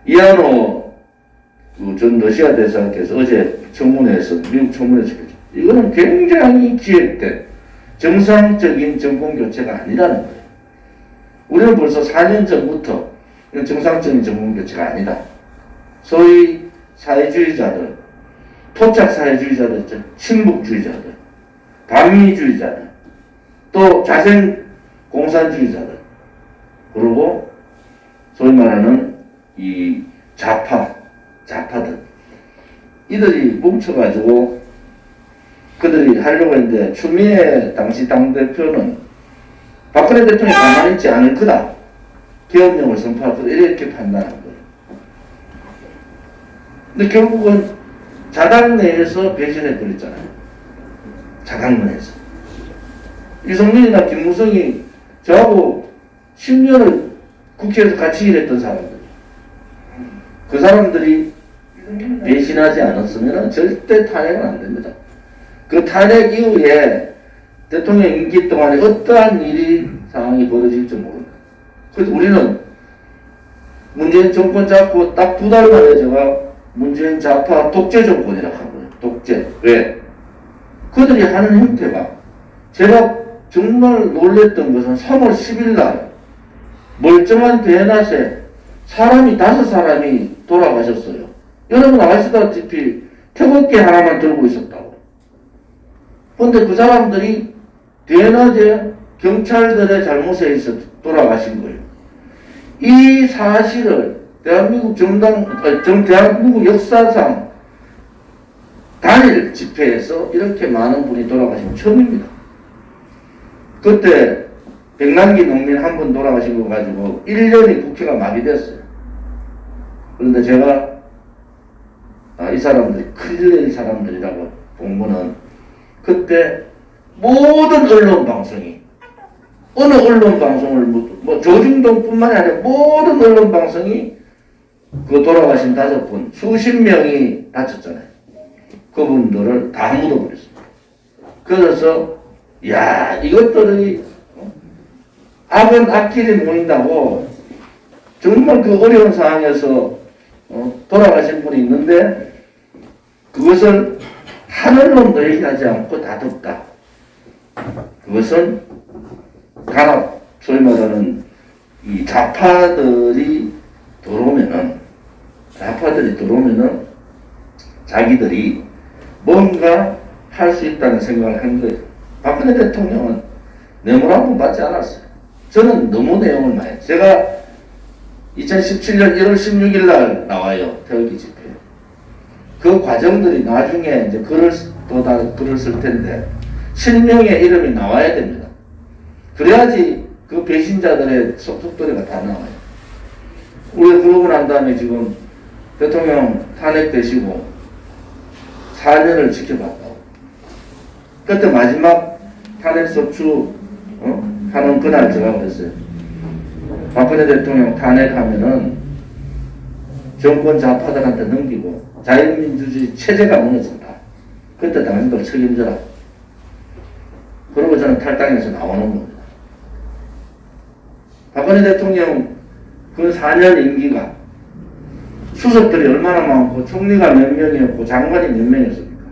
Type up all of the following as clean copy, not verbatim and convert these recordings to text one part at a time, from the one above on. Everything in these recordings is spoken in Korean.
이아노 전 러시아 대사께서 어제 청문회에서 미국 청문회에서 이거는 굉장히 기획된 정상적인 정권 교체가 아니라는 거예요. 우리는 벌써 4년 전부터 이건 정상적인 정권 교체가 아니다. 소위 사회주의자들, 토착 사회주의자들, 친북주의자들, 반미주의자들, 또 자생 공산주의자들, 그리고 소위 말하는 이 좌파들 이들이 뭉쳐가지고 그들이 하려고 했는데 추미애 당시 당대표는 박근혜 대통령이 가만히 있지 않을 거다. 계엄령을 선포할 거다. 이렇게 판단한 거예요. 근데 결국은 자당 내에서 배신해버렸잖아요. 자당 내에서. 유승민이나 김무성이 저하고 10년을 국회에서 같이 일했던 사람들. 그 사람들이 배신하지 않았으면 절대 탄핵은 안 됩니다. 그 탄핵 이후에 대통령 임기 동안에 어떠한 일이 상황이 벌어질지 모른다. 그래서 우리는 문재인 정권 잡고 딱 2달 만에 제가 문재인 좌파 독재 정권이라고 한 거예요. 독재. 왜? 그들이 하는 형태가 제가 정말 놀랬던 것은 3월 10일 날 멀쩡한 대낮에 사람이 5사람이 돌아가셨어요. 여러분 아시다시피 태극기 하나만 들고 있었다고. 그런데 그 사람들이 대낮에 경찰들의 잘못에 의해서 돌아가신 거예요. 이 사실을 대한민국 대한민국 역사상 단일 집회에서 이렇게 많은 분이 돌아가신 처음입니다. 그때 백남기 농민 한 분 돌아가신 거 가지고 1년이 국회가 마비됐어요. 그런데 제가 이 사람들이 큰일 낼 사람들이라고 본 거는 그때 모든 언론 방송이 어느 언론 방송을 뭐 조중동뿐만이 아니라 모든 언론 방송이 그 돌아가신 5분 수십 명이 다쳤잖아요. 그분들을 다 묻어버렸습니다. 그래서 야 이것들이 악은 악길이 모인다고 정말 그 어려운 상황에서 돌아가신 분이 있는데 그것을 하늘로 얘기하지 않고 다듬다. 그것은 단합, 소위 말하는 이 좌파들이 들어오면은 자기들이 뭔가 할 수 있다는 생각을 한 거예요. 박근혜 대통령은 뇌물 한 번 받지 않았어요. 저는 너무 내용을 많이 했어요. 제가 2017년 1월 16일 날 나와요. 태극기 집회. 그 과정들이 나중에 이제 글을 쓸 텐데 실명의 이름이 나와야 됩니다. 그래야지 그 배신자들의 속도리가 다 나와요. 우리가 그러고 난 다음에 지금 대통령 탄핵되시고 4년을 지켜봤다고. 그때 마지막 탄핵 소추 하는 그날 제가 그랬어요. 박근혜 대통령 탄핵하면은 정권 좌파들한테 넘기고 자유민주주의 체제가 무너진다. 그때 당신들 책임져라. 그러고 저는 탈당해서 나오는 겁니다. 박근혜 대통령 그 4년 임기가 수석들이 얼마나 많고 총리가 몇 명이었고 장관이 몇 명이었습니까?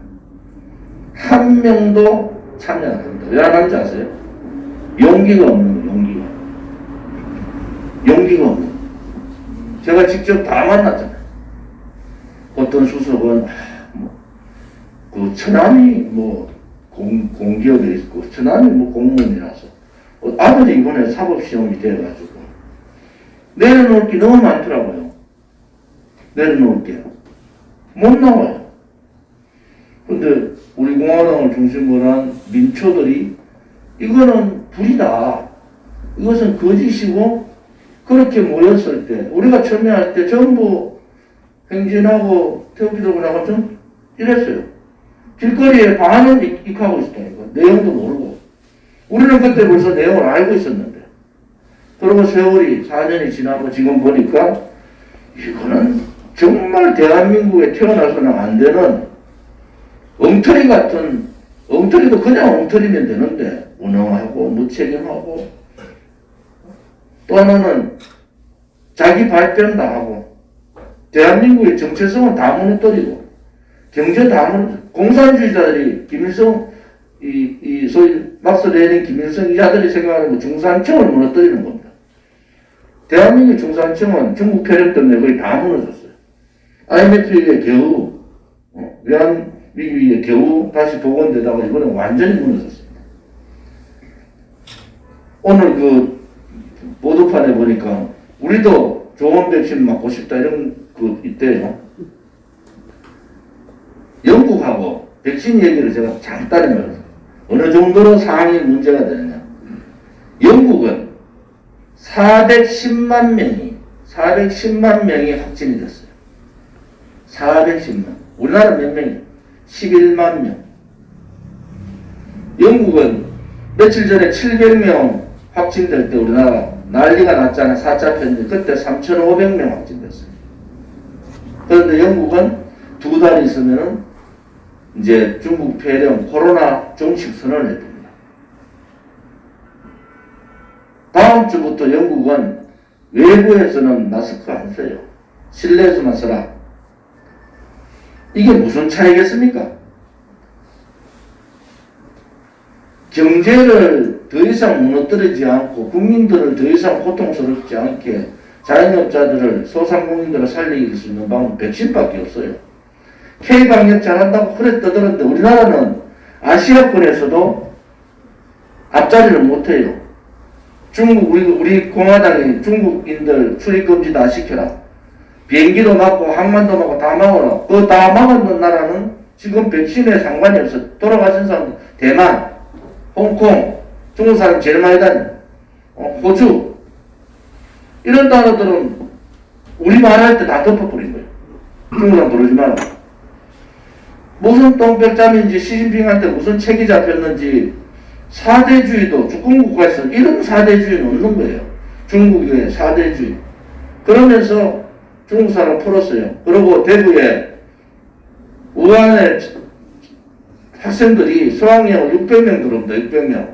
한 명도 참여 안 합니다. 왜 안 하는지 아세요? 용기가 없는 거예요. 용기가 없는 거예요. 제가 직접 다 만났잖아요. 어떤 수석은 그 처남이 공기업에 있고 처남이 공무원이라서 아들이 이번에 사법시험이 돼가지고 내려놓을 게 너무 많더라고요. 내려놓을 게 못 나와요. 근데 우리 공화당을 중심으로 한 민초들이 이거는 불이다. 이것은 거짓이고 그렇게 모였을 때 우리가 참여할 때 전부 행진하고 태극기 들고 나가 좀 이랬어요. 길거리에 반은 익하고 있었다니까. 내용도 모르고. 우리는 그때 벌써 내용을 알고 있었는데. 그러고 세월이 4년이 지나고 지금 보니까 이거는 정말 대한민국에 태어나서는 안 되는 엉터리 같은, 엉터리도 그냥 엉터리면 되는데 무능하고 무책임하고 또 하나는 자기 발변 다 하고 대한민국의 정체성은 다 무너뜨리고 경제 다 공산주의자들이 김일성 이 소위 막스 레닌 김일성 이자들이 생각하는 중산층을 무너뜨리는 겁니다. 대한민국 중산층은 중국 패력 때문에 거의 다 무너졌어요. IMF에 겨우 외환위기에 겨우 다시 복원되다가 이번에 완전히 무너졌습니다. 오늘 그 보도판에 보니까 우리도 좋은 백신 맞고 싶다 이런 그 있대요. 영국하고 백신 얘기를 제가 잠깐 해봤어요. 어느 정도로 상황이 문제가 되느냐. 영국은 410만 명이 확진이 됐어요. 410만. 우리나라 몇 명이에요? 11만 명. 영국은 며칠 전에 700명 확진될 때 우리나라 난리가 났잖아요. 4차 편입. 그때 3,500명 확진됐어요. 그런데 영국은 2달 있으면은 이제 중국 폐렴 코로나 종식 선언을 해줍니다. 다음 주부터 영국은 외부에서는 마스크 안 써요. 실내에서만 써라. 이게 무슨 차이겠습니까? 경제를 더 이상 무너뜨리지 않고 국민들을 더 이상 고통스럽지 않게 자영업자들을 소상공인들을 살릴 수 있는 방법은 백신밖에 없어요. K방역 잘한다고 그래 떠들었는데 우리나라는 아시아권에서도 앞자리를 못해요. 중국 우리 공화당이 중국인들 출입금지 다 시켜라. 비행기도 막고 항만도 막고 다 막아라. 그 다 막은 나라는 지금 백신에 상관이 없어. 돌아가신 사람들 대만, 홍콩, 중국 사람 제일 많이 다녀. 호주 이런 나라들은 우리 말할 때 다 덮어버린 거예요. 중국 사람 부르지 마라. 무슨 똥백잠인지 시진핑한테 무슨 책이 잡혔는지 사대주의도 주권국가에서 이런 사대주의는 없는 거예요. 중국의 사대주의. 그러면서 중국 사람 풀었어요. 그리고 대구에 우한의 학생들이 수학여행 600명 들어옵니다. 600명.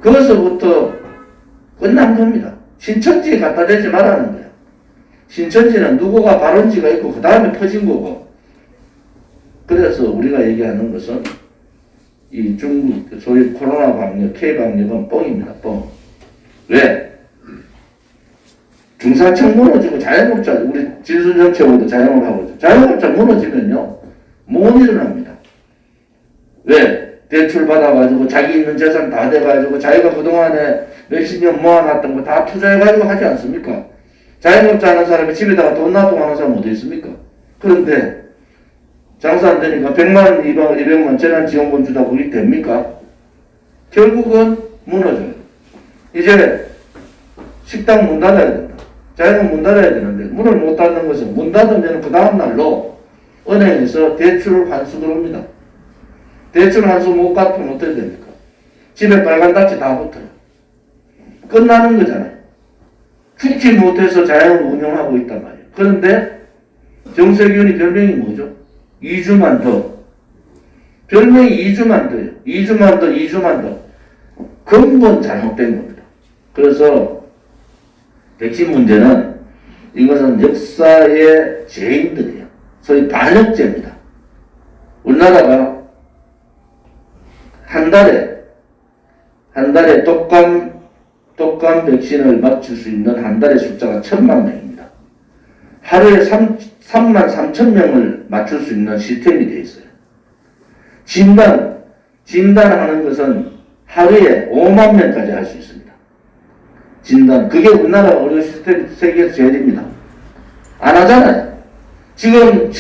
거기서부터 끝난 겁니다. 신천지에 갖다 대지 말라는 거예요. 신천지는 누구가 발원지가 있고 그 다음에 퍼진 거고. 그래서 우리가 얘기하는 것은 이 중국 소위 코로나 방역, K 방역은 뻥입니다. 뻥. 왜? 중산층 무너지고 자영업자, 우리 진수정책으로도 자영업하고 있죠. 자영업자 무너지면요, 못 일어납니다. 왜? 대출 받아가지고 자기 있는 재산 다 돼가지고 자기가 그동안에 몇십 년 모아놨던 거 다 투자해가지고 하지 않습니까? 자영업자 하는 사람이 집에다가 돈 놔두고 하는 사람 어디 있습니까? 그런데 장사 안 되니까 100만원, 200만 재난지원금 주다 그게 됩니까? 결국은 무너져요. 이제 식당 문 닫아야 된다. 자영업 문 닫아야 되는데 문을 못 닫는 것은 문 닫으면 그 다음날로 은행에서 대출 환수 들어옵니다. 대출 환수 못 갚으면 어떻게 됩니까? 집에 빨간 딱지 다 붙어요. 끝나는 거잖아요. 죽지 못해서 자영업 운영하고 있단 말이에요. 그런데 정세균이 별명이 뭐죠? 2주만 더. 별명이 2주만 더요. 2주만 더, 2주만 더. 근본 잘못된 겁니다. 그래서 백신 문제는 이것은 역사의 죄인들이에요. 소위 반역죄입니다. 우리나라가 한 달에 독감 백신을 맞출 수 있는 한 달의 숫자가 1,000만 명입니다. 하루에 3만 3천 명을 맞출 수 있는 시스템이 되어 있어요. 진단하는 것은 하루에 5만 명까지 할 수 있습니다. 진단. 그게 우리나라 의료 시스템 세계에서 제일입니다. 안 하잖아요. 지금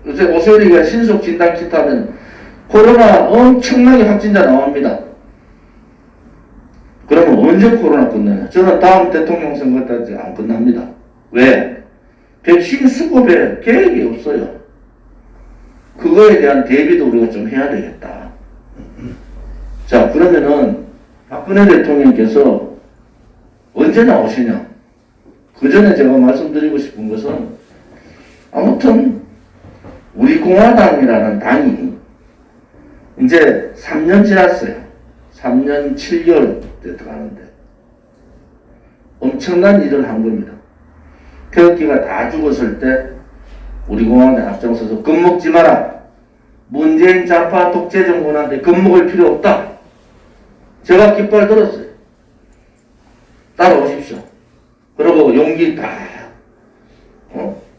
요새 오세훈이가 신속 진단 키트 하면 코로나 엄청나게 확진자 나옵니다. 그러면 언제 코로나 끝나냐? 저는 다음 대통령 선거 때까지 안 끝납니다. 왜? 백신 수급에 계획이 없어요. 그거에 대한 대비도 우리가 좀 해야 되겠다. 자, 그러면은 박근혜 대통령께서 언제 나오시냐? 그 전에 제가 말씀드리고 싶은 것은 아무튼 우리 공화당이라는 당이 이제 3년 지났어요. 3년 7개월 때 들어가는데 엄청난 일을 한 겁니다. 태극기가 다 죽었을 때 우리 공화당에 앞장서서 겁먹지 마라. 문재인 좌파 독재 정권한테 겁먹을 필요 없다. 제가 깃발 들었어요. 따라오십시오. 그리고 용기 다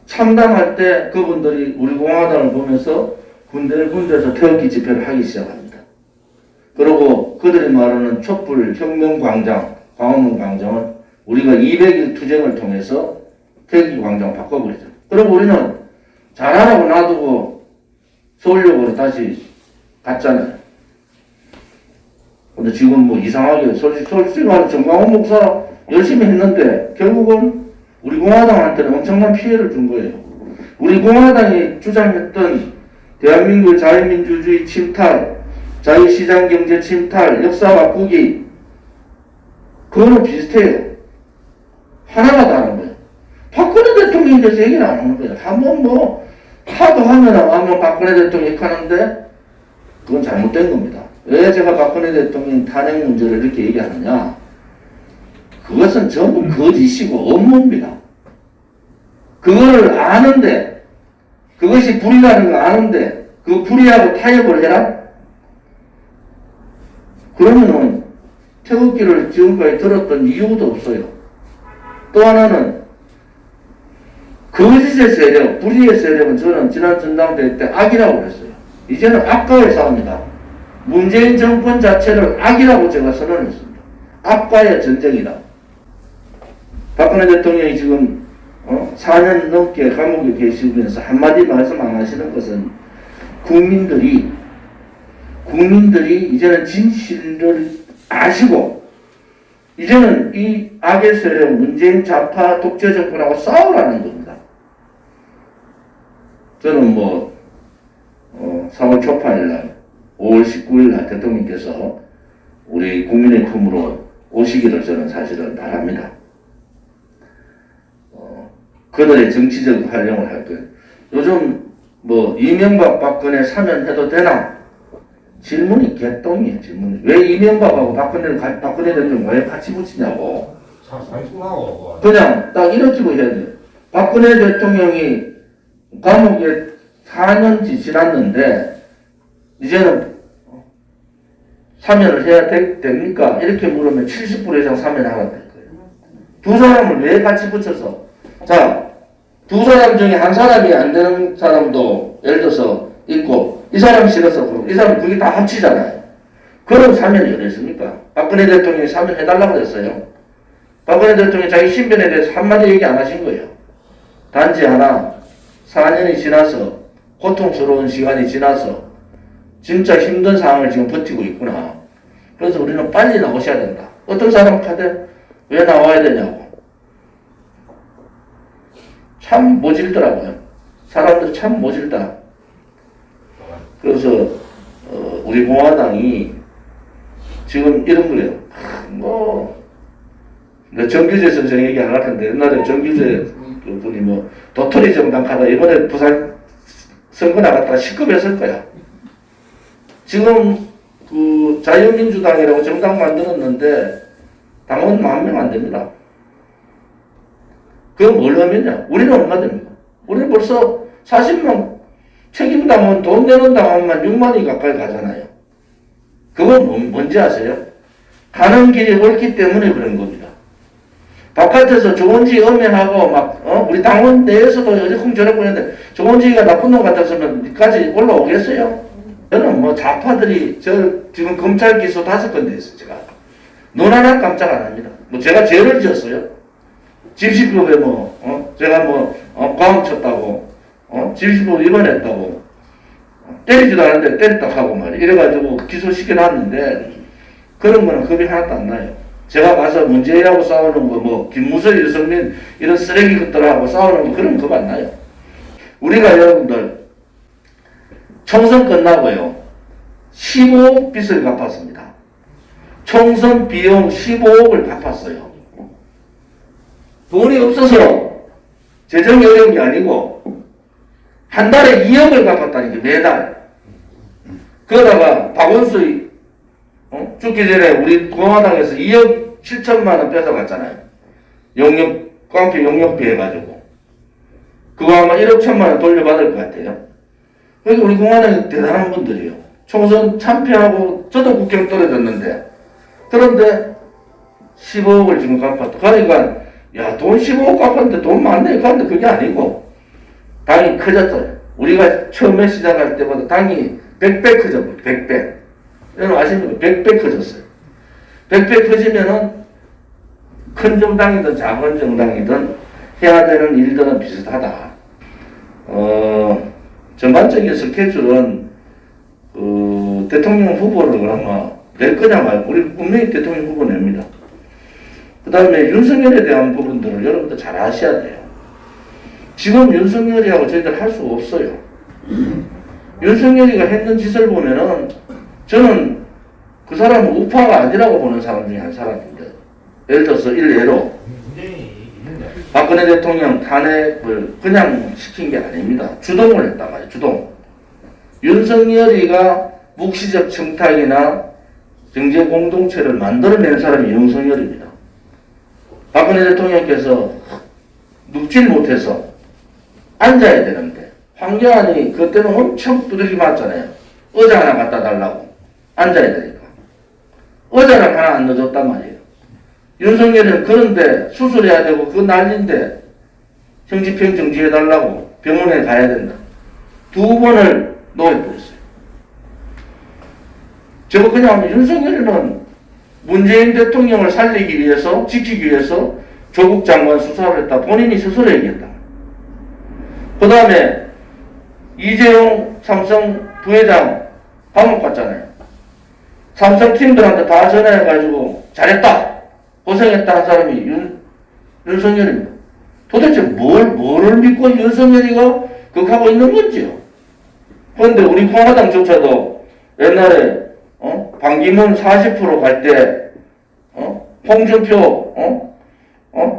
참담할 때 그분들이 우리 공화당을 보면서 군데에서 태극기 집회를 하기 시작합니다. 그리고 그들이 말하는 촛불 혁명광장, 광화문 광장은 우리가 200일 투쟁을 통해서 태극기 광장 바꿔버리죠. 그리고 우리는 잘하라고 놔두고 서울역으로 다시 갔잖아요. 근데 지금 뭐 이상하게 솔직히 말해 정광훈 목사 열심히 했는데 결국은 우리 공화당한테는 엄청난 피해를 준 거예요. 우리 공화당이 주장했던 대한민국의 자유민주주의 침탈, 자유시장경제 침탈, 역사 바꾸기, 그거는 비슷해요. 하나가 다른 거예요. 박근혜 대통령에 대해서 얘기는 안 하는 거예요. 한번 뭐 하도 하면 박근혜 대통령이 하는데 그건 잘못된 겁니다. 왜 제가 박근혜 대통령 탄핵 문제를 이렇게 얘기하느냐? 그것은 전부 거짓이고 업무입니다. 그거를 아는데, 그것이 불이라는 걸 아는데 그 불이하고 타협을 해라? 그러면은 태극기를 지금까지 들었던 이유도 없어요. 또 하나는 거짓의 세력, 불의의 세력은 저는 지난 전당대회 때 악이라고 그랬어요. 이제는 악과의 싸움이다. 문재인 정권 자체를 악이라고 제가 선언했습니다. 악과의 전쟁이다. 박근혜 대통령이 지금 4년 넘게 감옥에 계시면서 한마디 말씀 안 하시는 것은 국민들이 이제는 진실을 아시고 이제는 이 악의 세력 문재인 좌파 독재 정권하고 싸우라는 겁니다. 저는 4월 초파일날 5월 19일날 대통령께서 우리 국민의 품으로 오시기를 저는 사실은 바랍니다. 그들의 정치적 활용을 할 거예요. 요즘 이명박 박근혜 사면해도 되나? 질문이 개똥이에요. 질문이. 왜 이명박하고 박근혜 대통령 왜 같이 붙이냐고. 그냥 딱 이렇게 해야 돼요. 박근혜 대통령이 감옥에 4년치 지났는데 이제는 사면을 해야 됩니까? 이렇게 물으면 70% 이상 사면하라 될 거예요. 두 사람을 왜 같이 붙여서? 자, 두 사람 중에 한 사람이 안 되는 사람도 예를 들어서 있고 이 사람이 싫어서 그러고 이 사람 그게 다 합치잖아요. 그럼 사면이 어딨습니까? 박근혜 대통령이 사면해달라고 그랬어요. 박근혜 대통령이 자기 신변에 대해서 한마디 얘기 안 하신 거예요. 단지 하나 4년이 지나서 고통스러운 시간이 지나서 진짜 힘든 상황을 지금 버티고 있구나. 그래서 우리는 빨리 나오셔야 된다. 어떤 사람 카드 왜 나와야 되냐고. 참 모질더라고요. 사람들 참 모질다. 그래서 우리 공화당이 지금 이런 거예요. 정규재 선생 얘기 안 할 텐데 옛날에 정규재 분이 도토리 정당 가다 이번에 부산 선거 나갔다가 시급했을 거야. 지금 그 자유민주당이라고 정당 만들었는데 당원 10,000명 안 됩니다. 그건 뭘 하면요? 우리는 얼마 됩니까? 우리는 벌써 40만 책임당원 돈 내는 당원만 6만이 가까이 가잖아요. 그건 뭔지 아세요? 가는 길이 옳기 때문에 그런 겁니다. 바깥에서 좋은지 엄연하고 우리 당원 내에서도 어제쿵저래쿵 했는데 좋은지가 나쁜 놈 같았으면 여기까지 올라오겠어요? 저는 좌파들이 지금 검찰 기소 5건 됐어요. 제가 눈 하나 깜짝 안 합니다. 제가 죄를 지었어요. 집시법에 제가 과음 쳤다고 집시법 위반했다고 때리지도 않았는데 때렸다 하고 말이야. 이래가지고 기소시켜놨는데 그런 거는 겁이 하나도 안 나요. 제가 가서 문재인하고 싸우는 거 김무성, 유승민 이런 쓰레기 것들하고 싸우는 거 그런 겁 안 나요. 우리가 여러분들 총선 끝나고요 15억 빚을 갚았습니다. 총선 비용 15억을 갚았어요. 돈이 없어서 재정이 어려운 게 아니고 한 달에 2억을 갚았다니까 매달. 그러다가 박원순 죽기 전에 우리 공화당에서 2억 7천만 원 뺏어갔잖아요. 깡패 용역비 해가지고. 그거 아마 1억 1천만 원 돌려받을 것 같아요. 그러니까 우리 공화당이 대단한 분들이요. 총선 참패하고 저도 국회의원 떨어졌는데 그런데 15억을 지금 갚았다. 그러니까 야, 돈 15억 갚았는데 돈 많네. 그런데 그게 아니고 당이 커졌어요. 우리가 처음에 시작할 때보다 당이 100배 커졌고 100배. 여러분 아십니까? 100배 커졌어요. 100배 커지면은 큰 정당이든 작은 정당이든 해야 되는 일들은 비슷하다. 전반적인 스케줄은 대통령 후보를 그러면 낼 거냐 말고 우리 분명히 대통령 후보 냅니다. 그 다음에 윤석열에 대한 부분들을 여러분들 잘 아셔야 돼요. 지금 윤석열이하고 저희들 할 수가 없어요. 윤석열이가 했는 짓을 보면은 저는 그 사람은 우파가 아니라고 보는 사람 중에 한 사람인데, 예를 들어서 일례로 박근혜 대통령 탄핵을 그냥 시킨 게 아닙니다. 주동을 했단 말이에요. 주동. 윤석열이가 묵시적 청탁이나 경제 공동체를 만들어낸 사람이 윤석열입니다. 박근혜 대통령께서 눕질 못해서 앉아야 되는데 황교안이 그것 때문에 엄청 두들기 맞잖아요. 의자 하나 갖다 달라고 앉아야 되니까 의자를 하나 안 넣어줬단 말이에요. 윤석열은 그런데 수술해야 되고 그거 난리인데 형집행 정지해달라고 병원에 가야 된다. 2번을 놓여버렸어요. 저거 그냥 윤석열은 문재인 대통령을 살리기 위해서 지키기 위해서 조국 장관 수사를 했다. 본인이 스스로 얘기했다. 그 다음에 이재용 삼성 부회장 감옥 갔잖아요. 삼성 팀들한테 다 전화해가지고 잘했다 고생했다 한 사람이 윤석열입니다. 도대체 뭐를 믿고 윤석열이가 그거 하고 있는 건지요. 그런데 우리 공화당조차도 옛날에 반기문 40% 갈 때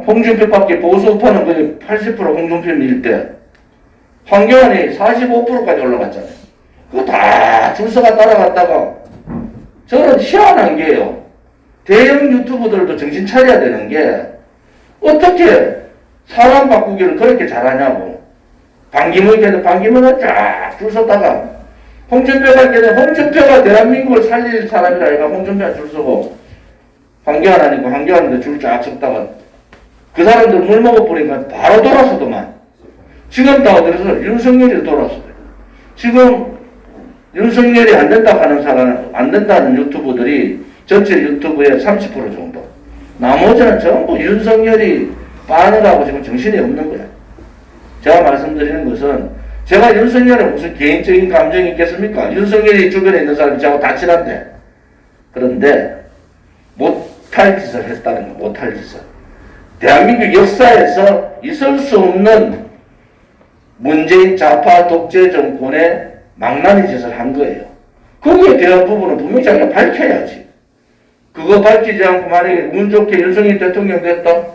홍준표밖에 보수 우파는 거의 80% 홍준표 밀 때 황교안이 45%까지 올라갔잖아요. 그거 다 줄서가 따라갔다가 저는 희한한 게요. 대형 유튜브들도 정신 차려야 되는 게 어떻게 사람 바꾸기를 그렇게 잘하냐고. 반기문은 쫙 줄 서다가 홍준표 갈 때는 홍준표가 대한민국을 살릴 사람이라 해가 홍준표가 줄 서고 황교안 아니고 황교안인데 줄 쫙 섰다가 그 사람들 물 먹어버리니까 바로 돌아서더만. 지금 다 어디서 윤석열이 돌아서요. 지금 윤석열이 안 된다 하는 사람, 안 된다는 유튜브들이 전체 유튜브의 30% 정도. 나머지는 전부 윤석열이 빠느라고 지금 정신이 없는 거야. 제가 말씀드리는 것은 제가 윤석열에 무슨 개인적인 감정이 있겠습니까? 윤석열이 주변에 있는 사람이 저하고 다 친한데. 그런데 못할 짓을 했다는 거, 못할 짓을. 대한민국 역사에서 있을 수 없는 문재인 좌파 독재 정권의 망나니 짓을 한 거예요. 거기에 대한 부분은 분명히 자기가 밝혀야지. 그거 밝히지 않고 만약에 운 좋게 윤석열 대통령 됐다?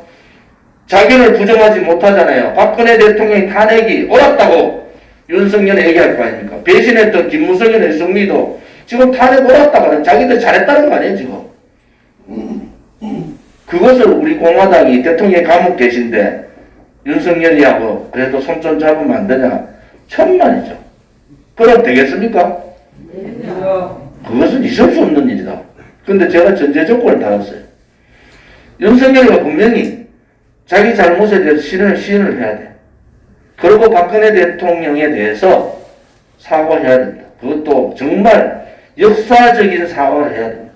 자기를 부정하지 못하잖아요. 박근혜 대통령이 탄핵이 옳았다고 윤석열이 얘기할 거 아닙니까? 배신했던 김무성이나 유승민도 지금 탄핵 옳았다고는 자기들 잘했다는 거 아니에요, 지금. 그것을 우리 공화당이 대통령이 감옥 계신데 윤석열이하고 그래도 손좀 잡으면 안 되냐? 천만이죠. 그럼 되겠습니까? 그것은 있을 수 없는 일이다. 근데 제가 전제 조건을 달았어요. 윤석열이가 분명히 자기 잘못에 대해서 시인을 해야 돼. 그리고 박근혜 대통령에 대해서 사과해야 된다. 그것도 정말 역사적인 사과를 해야 된다.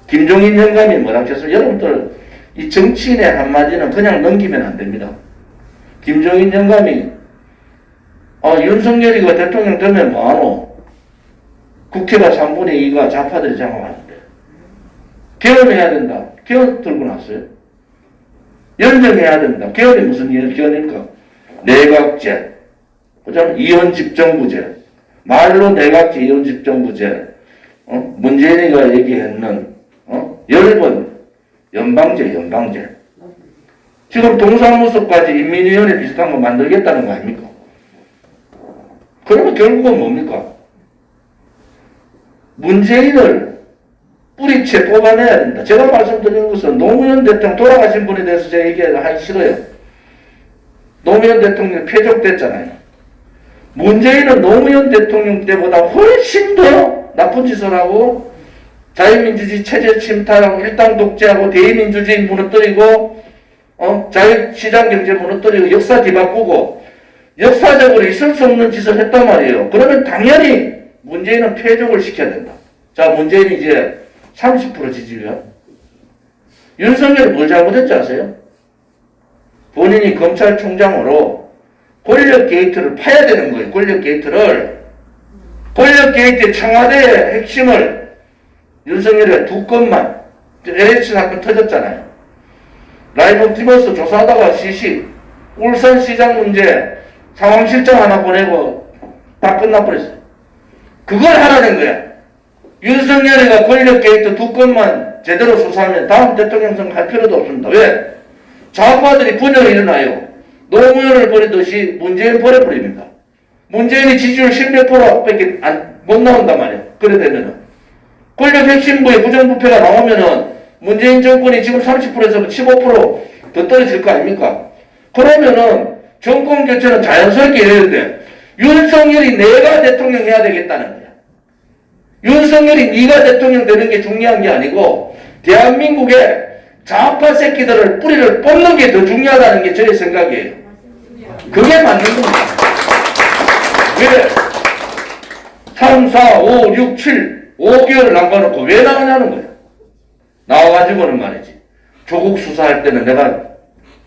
김종인 영감이 뭐라고 했어요? 여러분들 이 정치인의 한마디는 그냥 넘기면 안 됩니다. 김종인 영감이 윤석열이가 대통령 되면 뭐하노? 국회가 3분의 2가 좌파들이 장악하는데 개헌해야 된다. 개헌 들고 났어요. 연정해야 된다. 개헌이 무슨 개헌입니까? 내각제, 그다음 이혼집정부제, 말로 내각제, 이혼집정부제, 문재인이가 얘기했는 10번 연방제. 지금 동사무소까지 인민위원회 비슷한 거 만들겠다는 거 아닙니까? 그러면 결국은 뭡니까? 문재인을 뿌리채 뽑아내야 된다. 제가 말씀드리는 것은 노무현 대통령 돌아가신 분에 대해서 제가 얘기하기 싫어요. 노무현 대통령 폐족됐잖아요. 문재인은 노무현 대통령 때보다 훨씬 더 나쁜 짓을 하고 자유민주주의 체제 침탈하고 일당 독재하고 대의민주주의 무너뜨리고 자유시장 경제 무너뜨리고 역사 뒤바꾸고 역사적으로 있을 수 없는 짓을 했단 말이에요. 그러면 당연히 문재인은 폐족을 시켜야 된다. 자, 문재인이 이제 30% 지지율이야. 윤석열이 뭘 잘못했지 아세요? 본인이 검찰총장으로 권력 게이트를 파야 되는 거예요. 권력 게이트를. 권력 게이트의 청와대의 핵심을 윤석열이가 두 건만, LH 사건 터졌잖아요. 라이브 티버스 조사하다가 시시, 울산시장 문제 상황실장 하나 보내고 다 끝나버렸어요. 그걸 하라는 거야. 윤석열이가 권력 게이트 두 건만 제대로 수사하면 다음 대통령 선거 할 필요도 없습니다. 왜? 좌파들이 분열이 일어나요. 노무현을 버리듯이 문재인 버려버립니다. 문재인이 지지율 10몇 프로밖에 못 나온단 말이에요. 그래 되면은. 권력 핵심부의 부정부패가 나오면은 문재인 정권이 지금 30%에서 15%더 떨어질 거 아닙니까? 그러면은 정권 교체는 자연스럽게 이래는데 윤석열이 내가 대통령 해야 되겠다는 거야. 윤석열이 네가 대통령 되는 게 중요한 게 아니고 대한민국의 좌파 새끼들을 뿌리를 뽑는 게 더 중요하다는 게 저의 생각이에요. 그게 맞는 겁니다. 왜 3, 4, 5, 6, 7, 5개월 남겨놓고 왜 나가냐는 거야. 나와가지고는 말이지. 조국 수사할 때는 내가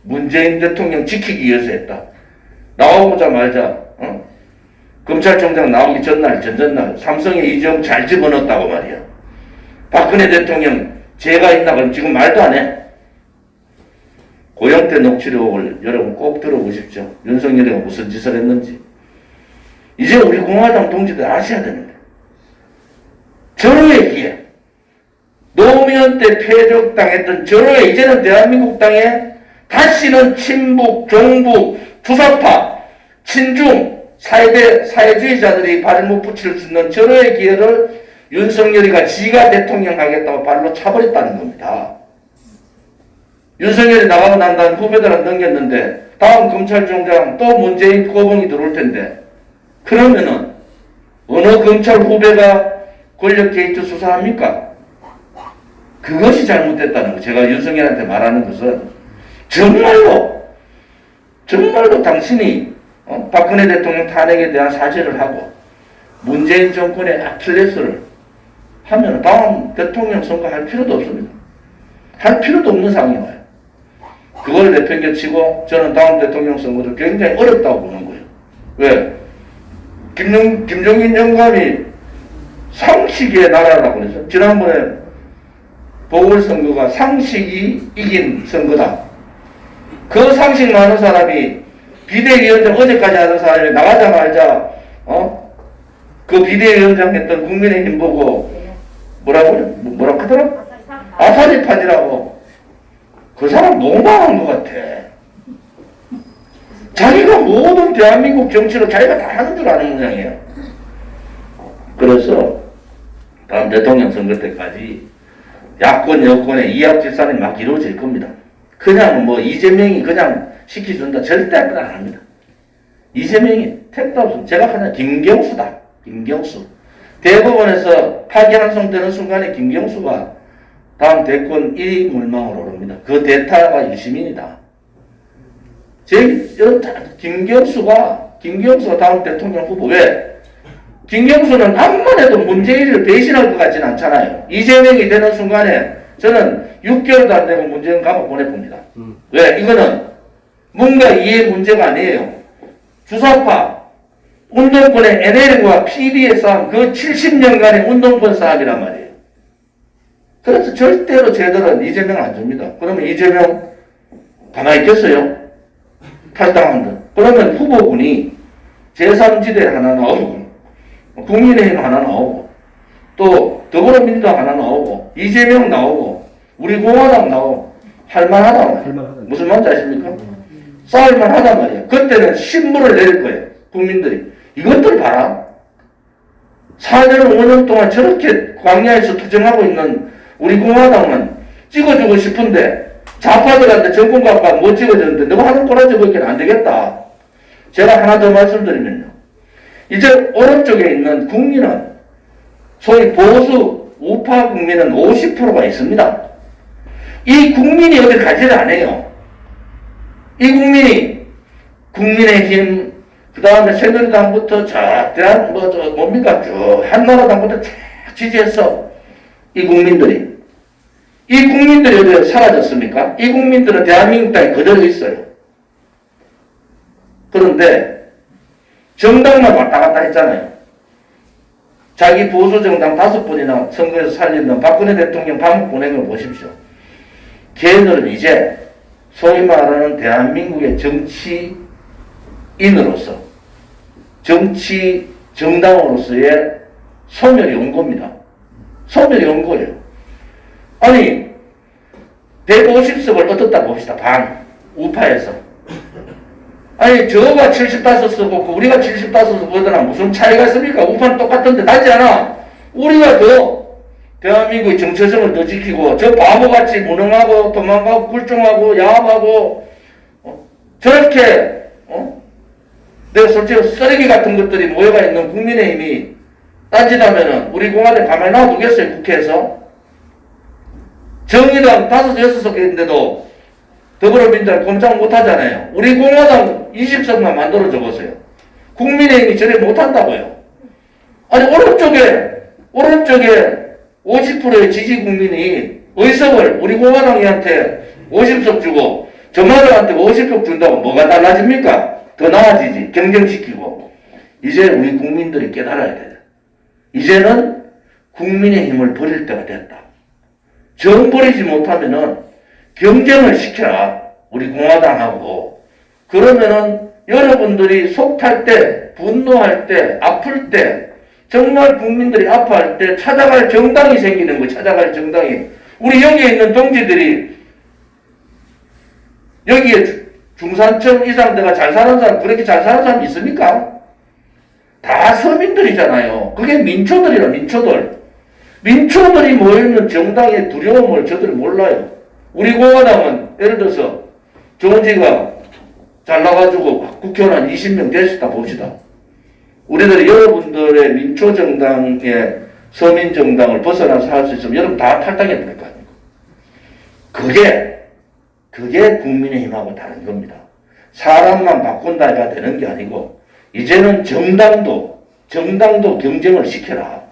문재인 대통령 지키기 위해서 했다. 나오자마자 검찰총장 나오기 전날 전전날 삼성에 이재용 잘 집어넣었다고 말이야. 박근혜 대통령 죄가 있나 그럼 지금 말도 안 해. 고영태 녹취록을 여러분 꼭 들어보십시오. 윤석열이가 무슨 짓을 했는지. 이제 우리 공화당 동지들 아셔야 되는데. 절호의 기회. 노무현 때 폐족당했던 절호의 이제는 대한민국 땅에 다시는 친북, 종북, 주사파, 친중, 사회주의자들이 발을 못 붙일 수 있는 절호의 기회를 윤석열이가 지가 대통령 하겠다고 발로 차버렸다는 겁니다. 윤석열이 나가고 난 다음 후배들한테 넘겼는데 다음 검찰총장 또 문재인 꼬봉이 들어올 텐데 그러면은 어느 검찰 후배가 권력 게이트 수사합니까? 그것이 잘못됐다는 거. 제가 윤석열한테 말하는 것은 정말로 당신이 박근혜 대통령 탄핵에 대한 사죄를 하고 문재인 정권의 아킬레스를 하면 다음 대통령 선거 할 필요도 없습니다. 할 필요도 없는 상황이 와요. 그걸 내팽개치고 저는 다음 대통령 선거를 굉장히 어렵다고 보는 거예요. 왜? 김종인 영감이 상식의 나라라고 그랬어요. 지난번에 보궐선거가 상식이 이긴 선거다. 그 상식 많은 사람이 비대위원장 어제까지 하던 사람이 나가자마자 그 비대위원장 했던 국민의힘 보고 뭐라고 하더라? 아사리판이라고. 그 사람 너무한 것 같아. 자기가 모든 대한민국 정치를 자기가 다 하는 줄 아는 모양이에요. 그래서 다음 대통령 선거 때까지 야권 여권의 이합집산이 막 이루어질 겁니다. 그냥 뭐 이재명이 그냥 시켜준다 절대 안 합니다. 이재명이 택도 없습니다. 제가 그냥 김경수다. 김경수. 대법원에서 파기환송되는 순간에 김경수가 다음 대권 1위 물망으로 오릅니다. 그 대타가 유시민이다. 김경수가 다음 대통령 후보. 왜? 김경수는 암만 해도 문재인을 배신할 것 같지는 않잖아요. 이재명이 되는 순간에 저는 6개월도 안 되고 문재인 감옥 보내봅니다. 왜? 이거는 뭔가 이해 문제가 아니에요. 주사파 운동권의 NL과 PD의 싸움, 그 70년간의 운동권 싸움이란 말이에요. 그래서 절대로 쟤들은 이재명 안 줍니다. 그러면 이재명 가만히 있겠어요? 탈당한다. 그러면 후보군이 제3지대 하나 나오고 국민의힘 하나 나오고 또 더불어민주당 하나 나오고 이재명 나오고 우리 공화당 나오고 할만하다 말이에요. 무슨 말인지 아십니까? 싸울만하단 말이에요. 그때는 신물을 내릴 거예요. 국민들이. 이것들 봐라. 4년 5년 동안 저렇게 광야에서 투쟁하고 있는 우리 공화당은 찍어주고 싶은데 좌파들한테 정권 갖고 못 찍어줬는데 너가 하는 꼬라지 보기엔 안 되겠다. 제가 하나 더 말씀드리면요. 이제 오른쪽에 있는 국민은 소위 보수 우파 국민은 50%가 있습니다. 이 국민이 어디 가지를 안 해요. 이 국민이 국민의힘 그 다음에 새누리당부터 대한 뭡니까 쭉 한나라당부터 쫙 지지했어. 이 국민들이 어디 사라졌습니까? 이 국민들은 대한민국 땅에 그대로 있어요. 그런데 정당만 왔다 갔다 했잖아요. 자기 보수 정당 5번이나 선거에서 살리는 박근혜 대통령 감옥 보낸 걸 보십시오. 걔들은 이제 소위 말하는 대한민국의 정치인으로서 정치 정당으로서의 소멸이 온 겁니다. 소멸이 온 거예요. 아니 150석을 얻었다 봅시다. 반 우파에서. 아니 저가 75석 우리가 75석 보더나 무슨 차이가 있습니까? 우파는 똑같은데 다르지 않아. 우리가 더 대한민국의 정체성을 더 지키고 저 바보같이 무능하고 도망가고 굴종하고 야합하고 저렇게 내가 솔직히 쓰레기 같은 것들이 모여가 있는 국민의힘이 따지다면은 우리 공화당 가만히 놔두겠어요. 국회에서. 정의당 5, 6석 있는데도 더불어민주당 꼼짝 못하잖아요. 우리 공화당 20석만 만들어줘 보세요. 국민의힘이 저래 못한다고요. 아니 오른쪽에 50%의 지지 국민이 의석을 우리 공화당한테 50석 주고 저마저한테 50석 준다고 뭐가 달라집니까? 더 나아지지. 경쟁시키고. 이제 우리 국민들이 깨달아야 돼요. 이제는 국민의힘을 버릴 때가 됐다. 정 버리지 못하면은 경쟁을 시켜라. 우리 공화당하고. 그러면은 여러분들이 속탈 때, 분노할 때, 아플 때, 정말 국민들이 아파할 때 찾아갈 정당이 생기는 거예요. 찾아갈 정당이. 우리 여기에 있는 동지들이 여기에 중산층 이상대가 잘 사는 사람, 그렇게 잘 사는 사람 있습니까? 다 서민들이잖아요. 그게 민초들이라, 민초들. 민초들이 모여있는 정당의 두려움을 저들이 몰라요. 우리 공화당은 예를 들어서 조은지가 잘나가지고 국회의원 한 20명 됐다 봅시다. 우리들이 여러분들의 민초정당의 서민정당을 벗어나서 할 수 있으면 여러분 다 탈당해야 될 거 아닙니까? 그게 국민의힘하고 다른 겁니다. 사람만 바꾼다가 되는 게 아니고 이제는 정당도 경쟁을 시켜라.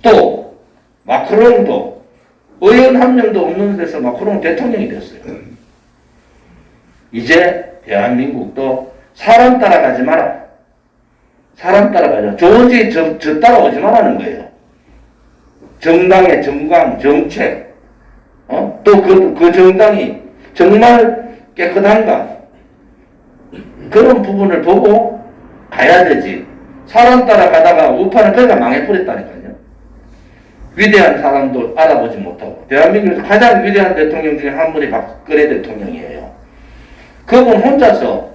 또 마크롱도 의원 한 명도 없는 데서 마크롱 대통령이 됐어요. 이제 대한민국도 사람 따라가지 마라. 사람 따라가자. 조은지 저 따라오지 말라는 거예요. 정당의 정강, 정책, 또 그 정당이 정말 깨끗한가? 그런 부분을 보고 가야 되지. 사람 따라가다가 우파는 그러니까 망해버렸다니까요. 위대한 사람도 알아보지 못하고. 대한민국에서 가장 위대한 대통령 중에 한 분이 박근혜 대통령이에요. 그분 혼자서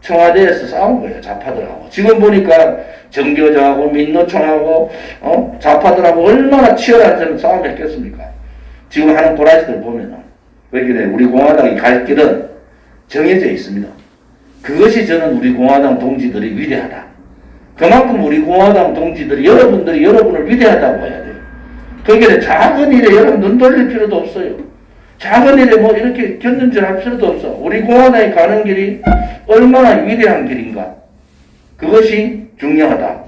청와대에서 싸운 거예요. 좌파들하고. 지금 보니까 정교조하고 민노총하고 좌파들하고 얼마나 치열한 싸움을 했겠습니까? 지금 하는 도라지들 보면은. 왜 그래? 우리 공화당이 갈 길은 정해져 있습니다. 그것이 저는 우리 공화당 동지들이 위대하다. 그만큼 우리 공화당 동지들이 여러분들이 여러분을 위대하다고 해야 돼요. 그러니까 작은 일에 여러분 눈 돌릴 필요도 없어요. 작은 일에 뭐 이렇게 견눈질할 필요도 없어. 우리 공화당이 가는 길이 얼마나 위대한 길인가. 그것이 중요하다.